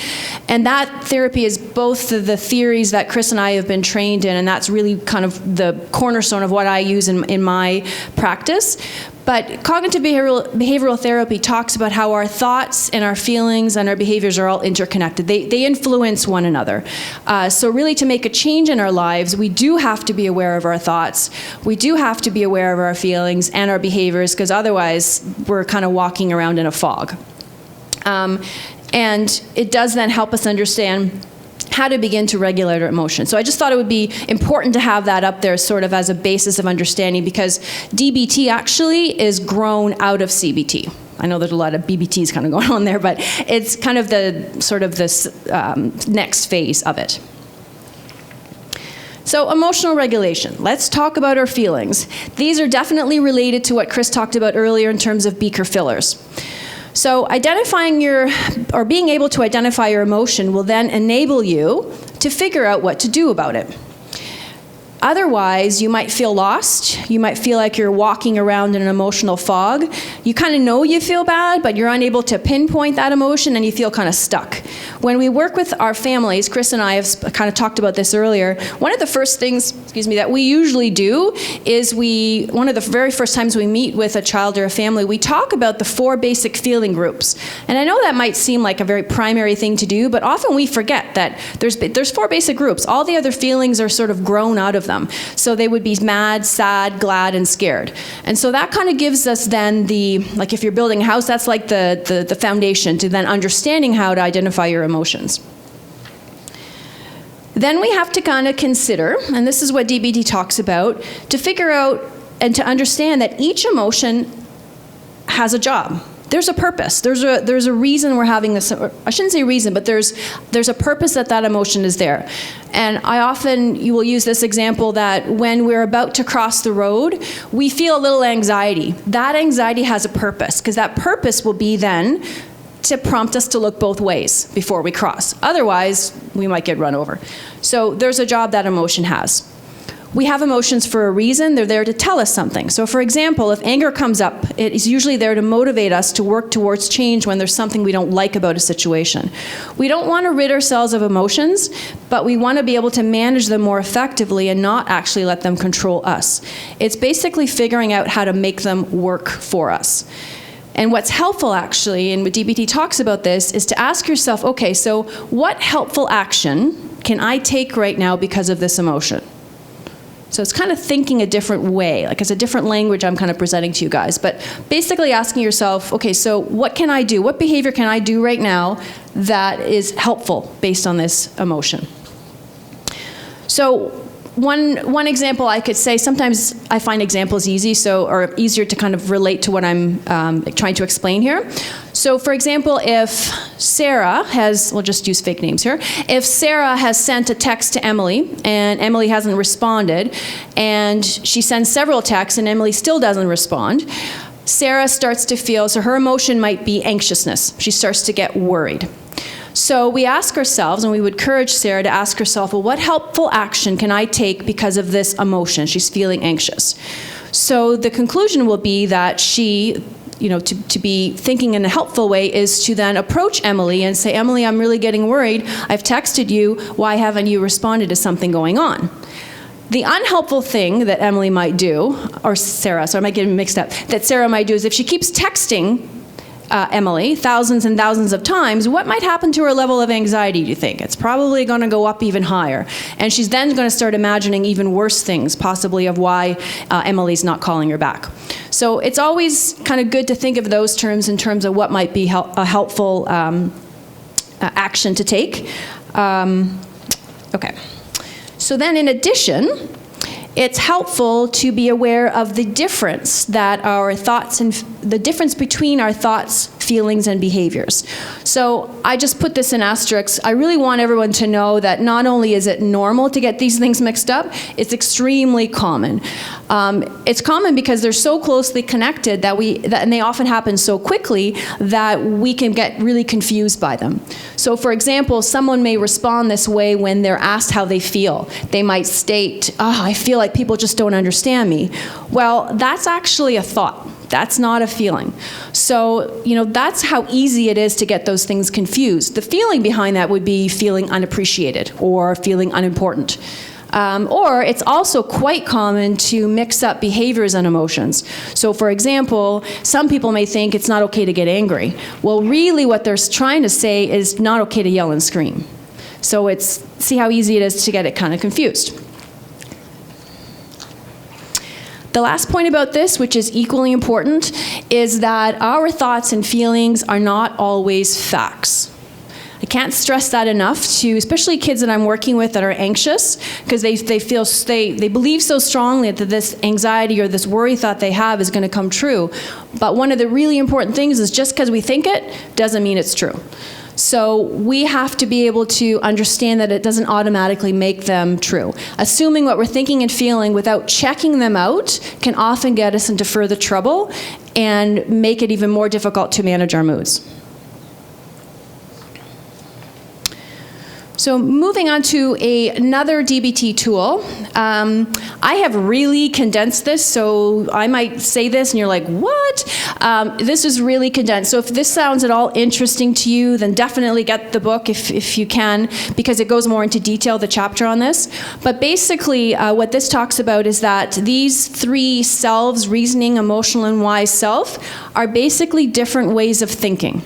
And that therapy is both the theories that Chris and I have been trained in, and that's really kind of the cornerstone of what I use in my practice. But cognitive behavioral therapy talks about how our thoughts and our feelings and our behaviors are all interconnected. They influence one another. So really, to make a change in our lives, we do have to be aware of our thoughts. We do have to be aware of our feelings and our behaviors, because otherwise we're kind of walking around in a fog. And it does then help us understand how to begin to regulate our emotions. So I just thought it would be important to have that up there sort of as a basis of understanding, because DBT actually is grown out of CBT. I know there's a lot of BBTs kind of going on there, but it's kind of the sort of this next phase of it. So emotional regulation. Let's talk about our feelings. These are definitely related to what Chris talked about earlier in terms of beaker fillers. So being able to identify your emotion will then enable you to figure out what to do about it. Otherwise, you might feel lost. You might feel like you're walking around in an emotional fog. You kind of know you feel bad, but you're unable to pinpoint that emotion, and you feel kind of stuck. When we work with our families, Chris and I have kind of talked about this earlier, one of the first things, that we usually do is one of the very first times we meet with a child or a family, we talk about the 4 basic feeling groups. And I know that might seem like a very primary thing to do, but often we forget that there's 4 basic groups. All the other feelings are sort of grown out of them. So they would be mad, sad, glad, and scared. And so that kind of gives us then like if you're building a house, that's like the foundation to then understanding how to identify your emotions. Then we have to kind of consider, and this is what DBT talks about, to figure out and to understand that each emotion has a job. There's a purpose. There's a reason we're having this. I shouldn't say reason, but there's a purpose that emotion is there. And you will use this example that when we're about to cross the road, we feel a little anxiety. That anxiety has a purpose, because that purpose will be then to prompt us to look both ways before we cross. Otherwise, we might get run over. So there's a job that emotion has. We have emotions for a reason. They're there to tell us something. So for example, if anger comes up, it is usually there to motivate us to work towards change when there's something we don't like about a situation. We don't want to rid ourselves of emotions, but we want to be able to manage them more effectively and not actually let them control us. It's basically figuring out how to make them work for us. And what's helpful actually, and what DBT talks about this, is to ask yourself, okay, so what helpful action can I take right now because of this emotion? So it's kind of thinking a different way, like it's a different language I'm kind of presenting to you guys. But basically asking yourself, okay, so what can I do? What behavior can I do right now that is helpful based on this emotion? So one example I could say, sometimes I find examples or easier to kind of relate to what I'm trying to explain here. So for example, if Sarah we'll just use fake names here. If Sarah has sent a text to Emily and Emily hasn't responded, and she sends several texts and Emily still doesn't respond, Sarah starts to feel, so her emotion might be anxiousness. She starts to get worried. So we ask ourselves, and we would encourage Sarah to ask herself, well, what helpful action can I take because of this emotion? She's feeling anxious. So the conclusion will be that she, to be thinking in a helpful way is to then approach Emily and say, Emily, I'm really getting worried. I've texted you. Why haven't you responded to something going on? The unhelpful thing that Emily might do, or Sarah, so I might get mixed up, that Sarah might do is if she keeps texting Emily thousands and thousands of times, what might happen to her level of anxiety, do you think? It's probably going to go up even higher. And she's then going to start imagining even worse things, possibly of why Emily's not calling her back. So it's always kind of good to think of those terms in terms of what might be a helpful action to take. Okay. So then in addition, it's helpful to be aware of the difference that our thoughts and the difference between our thoughts, feelings, and behaviors. So I just put this in asterisks. I really want everyone to know that not only is it normal to get these things mixed up, it's extremely common. It's common because they're so closely connected and they often happen so quickly that we can get really confused by them. So for example, someone may respond this way when they're asked how they feel. They might state, I feel like people just don't understand me. Well, that's actually a thought. That's not a feeling. So, that's how easy it is to get those things confused. The feeling behind that would be feeling unappreciated or feeling unimportant. Or it's also quite common to mix up behaviors and emotions. So for example, some people may think it's not okay to get angry. Well, really what they're trying to say is not okay to yell and scream. So see how easy it is to get it kind of confused. The last point about this, which is equally important, is that our thoughts and feelings are not always facts. I can't stress that enough to, especially kids that I'm working with that are anxious, because they believe so strongly that this anxiety or this worry thought they have is going to come true. But one of the really important things is just because we think it doesn't mean it's true. So we have to be able to understand that it doesn't automatically make them true. Assuming what we're thinking and feeling without checking them out can often get us into further trouble and make it even more difficult to manage our moods. So moving on to another DBT tool. I have really condensed this, so I might say this and you're like, what? This is really condensed. So if this sounds at all interesting to you, then definitely get the book if you can, because it goes more into detail, the chapter on this. But basically, what this talks about is that these three selves, reasoning, emotional, and wise self, are basically different ways of thinking.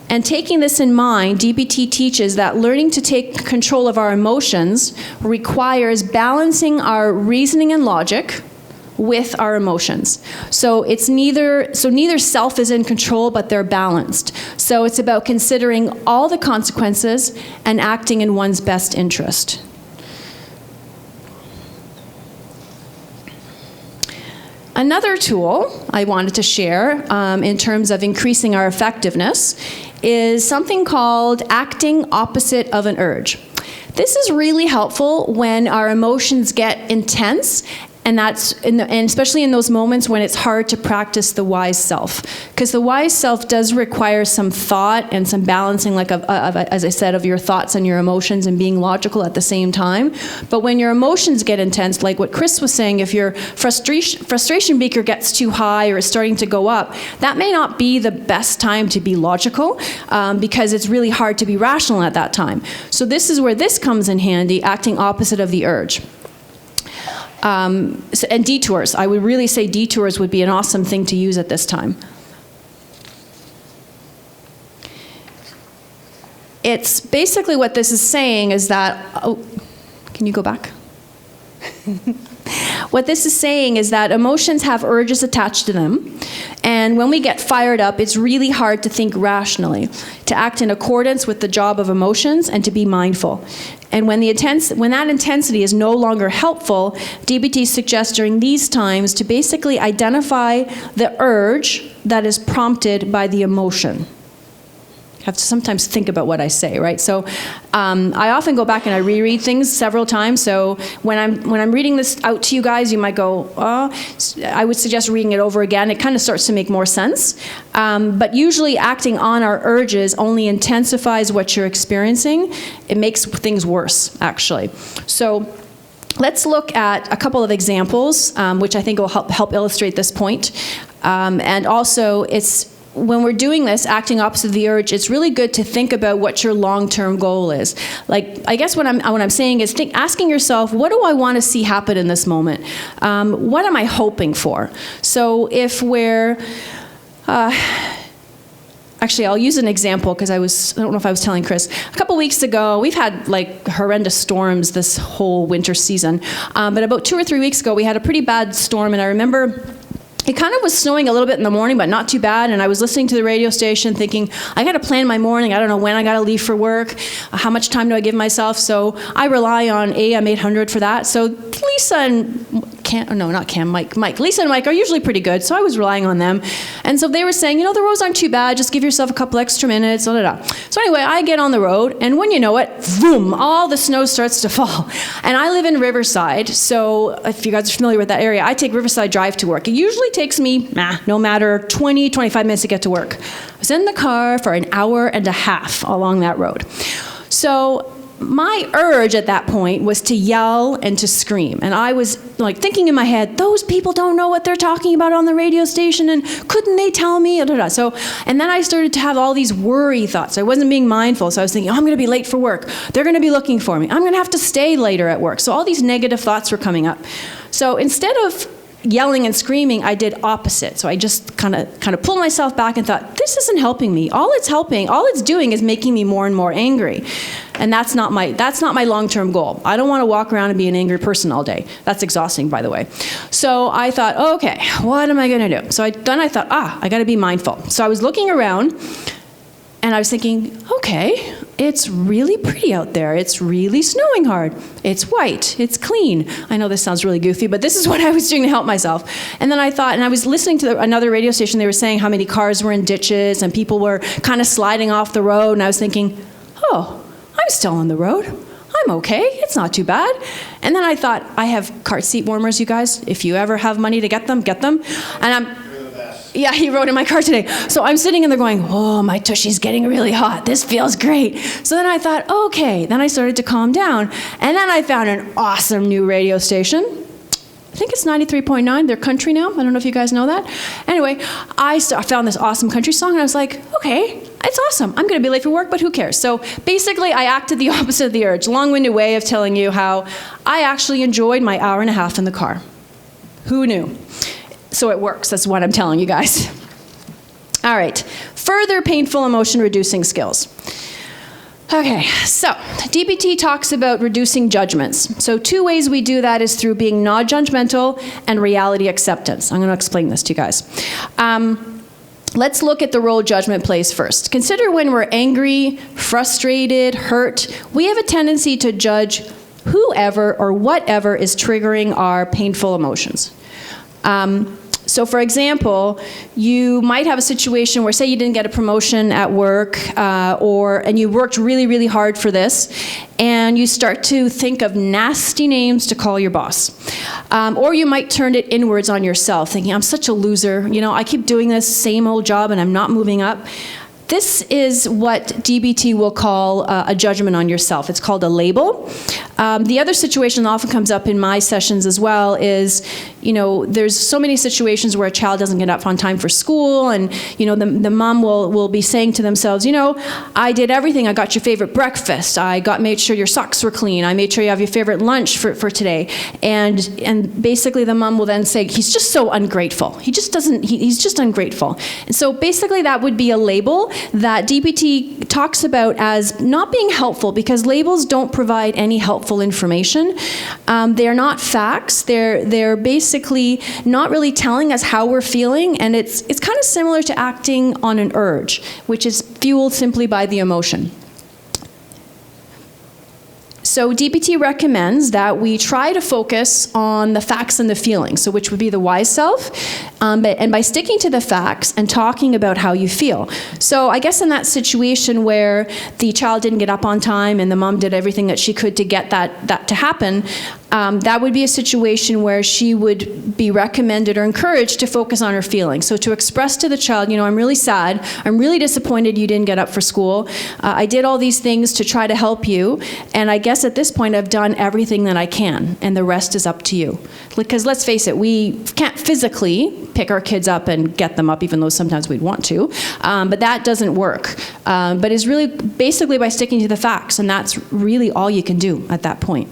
And taking this in mind, DBT teaches that learning to take control of our emotions requires balancing our reasoning and logic with our emotions. So neither self is in control, but they're balanced. So it's about considering all the consequences and acting in one's best interest. Another tool I wanted to share in terms of increasing our effectiveness is something called acting opposite of an urge. This is really helpful when our emotions get intense, and especially in those moments when it's hard to practice the wise self. Because the wise self does require some thought and some balancing, as I said, of your thoughts and your emotions and being logical at the same time. But when your emotions get intense, like what Chris was saying, if your frustration beaker gets too high or is starting to go up, that may not be the best time to be logical because it's really hard to be rational at that time. So this is where this comes in handy, acting opposite of the urge. And detours. I would really say detours would be an awesome thing to use at this time. It's basically what this is saying is that, can you go back? What this is saying is that emotions have urges attached to them, and when we get fired up, it's really hard to think rationally, to act in accordance with the job of emotions, and to be mindful. And when that intensity is no longer helpful, DBT suggests during these times to basically identify the urge that is prompted by the emotion. I have to sometimes think about what I say, right? So I often go back and I reread things several times. So when I'm reading this out to you guys, you might go, oh, I would suggest reading it over again. It kind of starts to make more sense. But usually acting on our urges only intensifies what you're experiencing. It makes things worse, actually. So let's look at a couple of examples, which I think will help illustrate this point. And also, when we're doing this, acting opposite of the urge, it's really good to think about what your long-term goal is. Like, I guess what I'm saying is asking yourself, what do I want to see happen in this moment? What am I hoping for? So if we're... Actually, I'll use an example because I don't know if I was telling Chris. A couple weeks ago, we've had like horrendous storms this whole winter season. But about 2 or 3 weeks ago, we had a pretty bad storm, and I remember it kind of was snowing a little bit in the morning, but not too bad. And I was listening to the radio station thinking, I got to plan my morning. I don't know when I got to leave for work. How much time do I give myself? So I rely on AM 800 for that. So Lisa and Mike. Lisa and Mike are usually pretty good. So I was relying on them. And so they were saying, the roads aren't too bad. Just give yourself a couple extra minutes. So anyway, I get on the road. And when you know it, boom, all the snow starts to fall. And I live in Riverside. So if you guys are familiar with that area, I take Riverside Drive to work. It usually takes me, no matter 20, 25 minutes to get to work. I was in the car for an hour and a half along that road. So my urge at that point was to yell and to scream. And I was like thinking in my head, those people don't know what they're talking about on the radio station, and couldn't they tell me? So, and then I started to have all these worry thoughts. I wasn't being mindful, so I was thinking, I'm going to be late for work. They're going to be looking for me. I'm going to have to stay later at work. So all these negative thoughts were coming up. So instead of yelling and screaming, I did opposite. So I just kind of pulled myself back and thought, this isn't helping me. All it's doing is making me more and more angry. And that's not my long-term goal. I don't want to walk around and be an angry person all day. That's exhausting, by the way. So I thought, okay, what am I going to do? So then I thought, I got to be mindful. So I was looking around and I was thinking, okay, it's really pretty out there. It's really snowing hard. It's white. It's clean. I know this sounds really goofy, but this is what I was doing to help myself. And then I thought, and I was listening to another radio station, they were saying how many cars were in ditches and people were kind of sliding off the road. And I was thinking, I'm still on the road. I'm okay. It's not too bad. And then I thought, I have car seat warmers, you guys. If you ever have money to get them, get them. And I'm... You're the best. Yeah, he rode in my car today. So I'm sitting in there going, oh, my tushy's getting really hot. This feels great. So then I thought, okay. Then I started to calm down. And then I found an awesome new radio station. I think it's 93.9. They're country now. I don't know if you guys know that. Anyway, I found this awesome country song, and I was like, okay, it's awesome. I'm going to be late for work, but who cares? So basically, I acted the opposite of the urge. Long-winded way of telling you how I actually enjoyed my hour and a half in the car. Who knew? So it works. That's what I'm telling you guys. All right. Further painful emotion reducing skills. Okay, so DBT talks about reducing judgments. So 2 ways we do that is through being non-judgmental and reality acceptance. I'm going to explain this to you guys. Let's look at the role judgment plays first. Consider when we're angry, frustrated, hurt, we have a tendency to judge whoever or whatever is triggering our painful emotions. So for example, you might have a situation where, say you didn't get a promotion at work, and you worked really, really hard for this, and you start to think of nasty names to call your boss. Or you might turn it inwards on yourself, thinking, I'm such a loser, I keep doing this same old job and I'm not moving up. This is what DBT will call a judgment on yourself. It's called a label. The other situation that often comes up in my sessions as well is, there's so many situations where a child doesn't get up on time for school, and, the mom will be saying to themselves, I did everything. I got your favorite breakfast. I made sure your socks were clean. I made sure you have your favorite lunch for today. And basically the mom will then say, he's just so ungrateful. He's just ungrateful. And so basically that would be a label that DBT talks about as not being helpful, because labels don't provide any helpful information. They're not facts. They're basically not really telling us how we're feeling, and it's kind of similar to acting on an urge, which is fueled simply by the emotion. So DBT recommends that we try to focus on the facts and the feelings, so which would be the wise self, and by sticking to the facts and talking about how you feel. So I guess in that situation where the child didn't get up on time and the mom did everything that she could to get that to happen, that would be a situation where she would be recommended or encouraged to focus on her feelings. So to express to the child, I'm really sad, I'm really disappointed you didn't get up for school, I did all these things to try to help you, and I guess at this point I've done everything that I can, and the rest is up to you. Because let's face it, we can't physically pick our kids up and get them up, even though sometimes we'd want to, but that doesn't work. But it's really basically by sticking to the facts, and that's really all you can do at that point.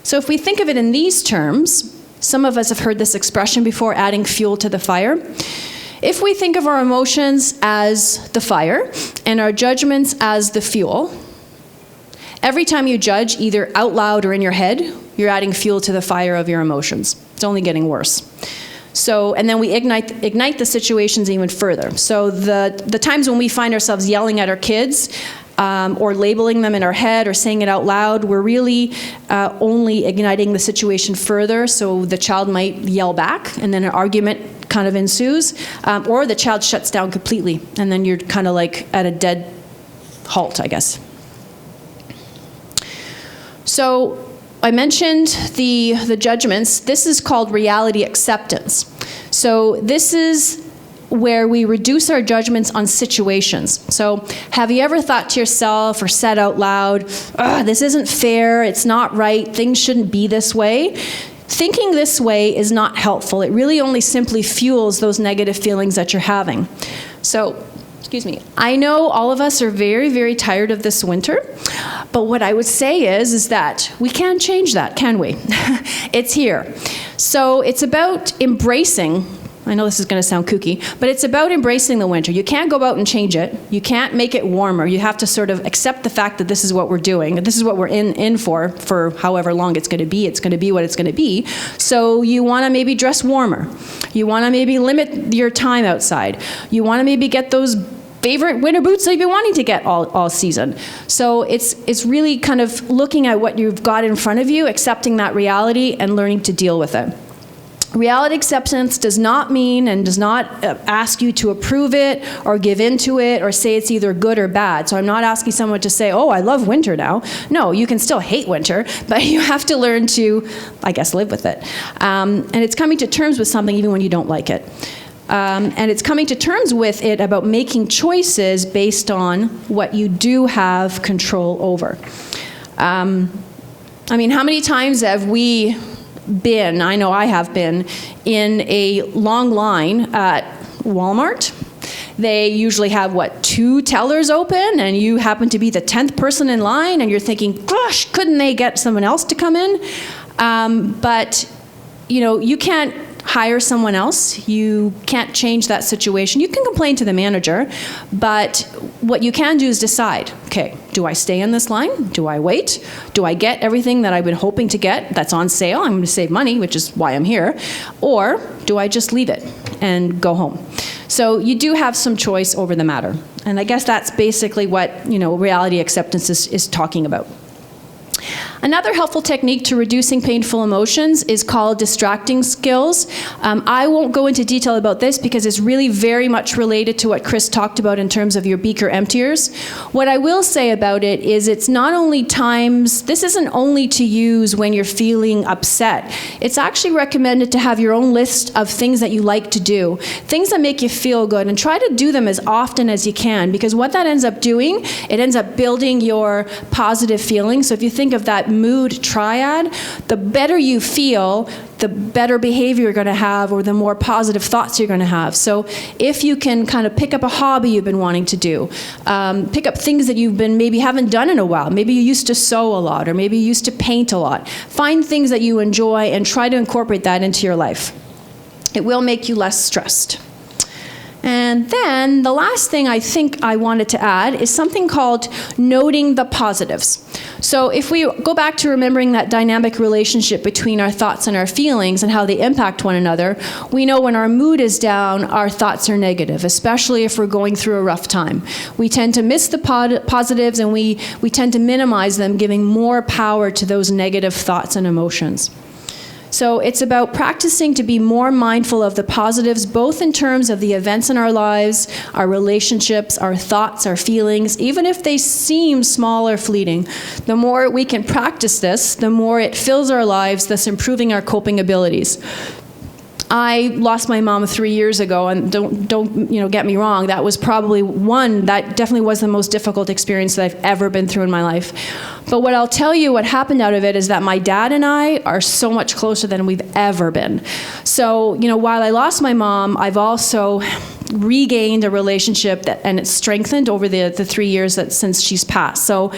So if we think of it in these terms, some of us have heard this expression before, adding fuel to the fire. If we think of our emotions as the fire and our judgments as the fuel, every time you judge, either out loud or in your head, you're adding fuel to the fire of your emotions. It's only getting worse. So, and then we ignite the situations even further. So the times when we find ourselves yelling at our kids, or labeling them in our head or saying it out loud, we're really only igniting the situation further. So the child might yell back, and then an argument kind of ensues, or the child shuts down completely, and then you're kind of like at a dead halt, I guess. So I mentioned the judgments. This is called reality acceptance. So this is where we reduce our judgments on situations. So have you ever thought to yourself or said out loud, this isn't fair, it's not right, things shouldn't be this way? Thinking this way is not helpful. It really only simply fuels those negative feelings that you're having. So, excuse me, I know all of us are very, very tired of this winter, but what I would say is that we can change that, can we? It's here. So it's about embracing, I know this is going to sound kooky, but it's about embracing the winter. You can't go out and change it. You can't make it warmer. You have to sort of accept the fact that this is what we're doing. This is what we're in for however long it's going to be. It's going to be what it's going to be. So you want to maybe dress warmer. You want to maybe limit your time outside. You want to maybe get those favorite winter boots that you've been wanting to get all season. So it's really kind of looking at what you've got in front of you, accepting that reality, and learning to deal with it. Reality acceptance does not mean and does not ask you to approve it or give into it or say it's either good or bad. So I'm not asking someone to say, oh, I love winter now. No, you can still hate winter, but you have to learn to, I guess, live with it. And it's coming to terms with something even when you don't like it. And it's coming to terms with it about making choices based on what you do have control over. I mean, how many times have we been, I know I have been, in a long line at Walmart? They usually have, 2 tellers open, and you happen to be the 10th person in line, and you're thinking, gosh, couldn't they get someone else to come in? But, you can't hire someone else. You can't change that situation. You can complain to the manager, but what you can do is decide, okay, do I stay in this line? Do I wait? Do I get everything that I've been hoping to get that's on sale? I'm going to save money, which is why I'm here. Or do I just leave it and go home? So you do have some choice over the matter. And I guess that's basically what, reality acceptance is talking about. Another helpful technique to reducing painful emotions is called distracting skills. I won't go into detail about this because it's really very much related to what Chris talked about in terms of your beaker emptiers. What I will say about it is it's not only times, this isn't only to use when you're feeling upset. It's actually recommended to have your own list of things that you like to do, things that make you feel good, and try to do them as often as you can, because what that ends up doing, it ends up building your positive feelings. So if you think of that mood triad, the better you feel, the better behavior you're going to have, or the more positive thoughts you're going to have. So if you can kind of pick up a hobby you've been wanting to do, pick up things that you've been maybe haven't done in a while. Maybe you used to sew a lot, or maybe you used to paint a lot. Find things that you enjoy and try to incorporate that into your life. It will make you less stressed. And then the last thing I think I wanted to add is something called noting the positives. So if we go back to remembering that dynamic relationship between our thoughts and our feelings and how they impact one another, we know when our mood is down, our thoughts are negative, especially if we're going through a rough time. We tend to miss the positives, and we tend to minimize them, giving more power to those negative thoughts and emotions. So it's about practicing to be more mindful of the positives, both in terms of the events in our lives, our relationships, our thoughts, our feelings, even if they seem small or fleeting. The more we can practice this, the more it fills our lives, thus improving our coping abilities. I lost my mom 3 years ago, and don't get me wrong, that was probably that definitely was the most difficult experience that I've ever been through in my life. But what I'll tell you, what happened out of it is that my dad and I are so much closer than we've ever been. So, while I lost my mom, I've also regained a relationship and it's strengthened over the 3 years since she's passed. So,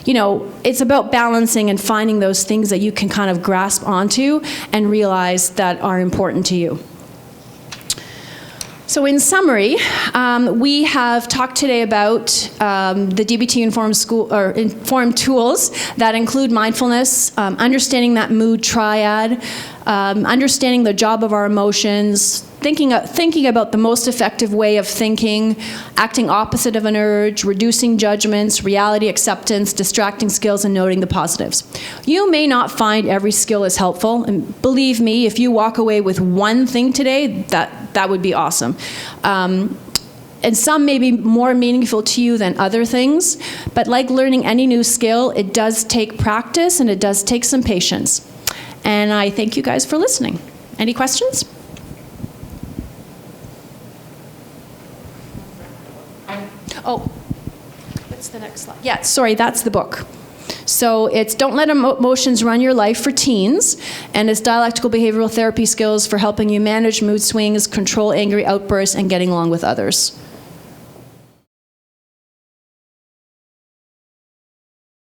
it's about balancing and finding those things that you can kind of grasp onto and realize that are important to you. So in summary, we have talked today about the DBT informed tools that include mindfulness, understanding that mood triad, understanding the job of our emotions, thinking about the most effective way of thinking, acting opposite of an urge, reducing judgments, reality acceptance, distracting skills, and noting the positives. You may not find every skill is helpful, and believe me, if you walk away with one thing today, that would be awesome. And some may be more meaningful to you than other things, but like learning any new skill, it does take practice and it does take some patience. And I thank you guys for listening. Any questions? Oh, what's the next slide? Yeah, sorry, that's the book. So it's Don't Let Emotions Run Your Life for Teens, and it's dialectical behavioral therapy skills for helping you manage mood swings, control angry outbursts, and getting along with others.